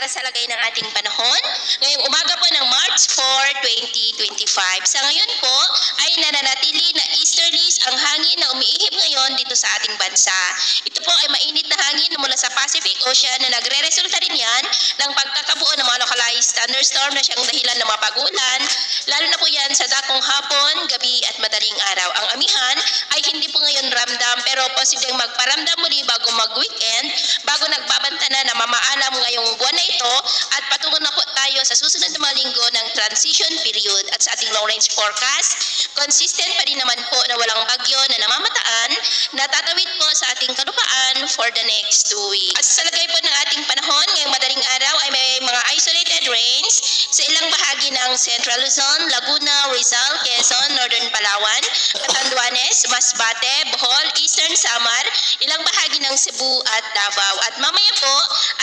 para sa lagay ng ating panahon ngayong umaga po ng March 4, 2025. Sa ngayon po ay nananatili na easterlies ang hangin na umiihip ngayon dito sa ating bansa. Ito po ay mainit na hangin mula sa Pacific Ocean na nagre-resulta rin yan ng pagkakabuo ng mga localized thunderstorm na siyang dahilan ng mga pag-ulan, lalo na po yan sa dakong hapon, gabi at madaling araw. Ang amihan ay hindi po ngayon ramdam pero posibleng magparamdam muli bago mag-weekend, bago nagbabanta na mamaalam ngayong buwan na ito at patungo na po tayo sa susunod na mga linggo ng transition period. At sa ating long range forecast, consistent pa rin naman po na walang bagyo na namamataan na tatawid po sa ating kalupaan for the next 2 weeks. At sa lagay po ng ating panahon ngayong madaling araw ay may mga isolated rains sa ilang bahagi ng Central Luzon, Laguna, Rizal, Quezon, Northern Palawan, Catanduanes, Masbate, Bohol, Eastern Samar, ilang bahagi ng Cebu at Davao. At mamaya po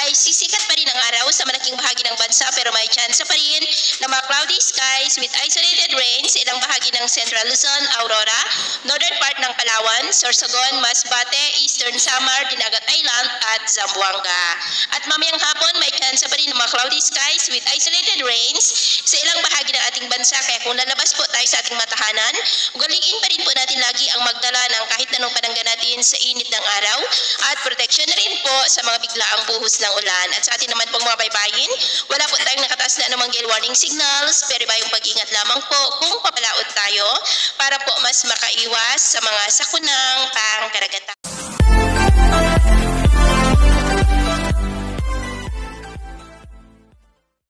ay sisikat pa rin ang araw sa malaking bahagi ng bansa pero may chance pa rin na mga cloudy skies with isolated rains ilang bahagi ng Central Luzon, Aurora, northern part ng Palawan, Sorsogon, Masbate, Eastern Samar, Dinagat Island at Zamboanga. At mamayang hapon may chance pa rin ng mga cloudy skies with isolated rains sa ilang bahagi ng ating bansa. Kaya kung lalabas po tayo sa ating matahanan, ugaliin pa rin po natin lagi ang magdala ng kahit anong panangga natin sa init ng araw at protection na rin po sa mga biglaang buhos ng ulan. At sa atin naman pong mga baybayin, wala po tayong nakataas na anumang gale warning signals, pero bayong pag-ingat lamang po kung papalaot tayo para po mas makaiwas sa mga sakunang pangkaragatan.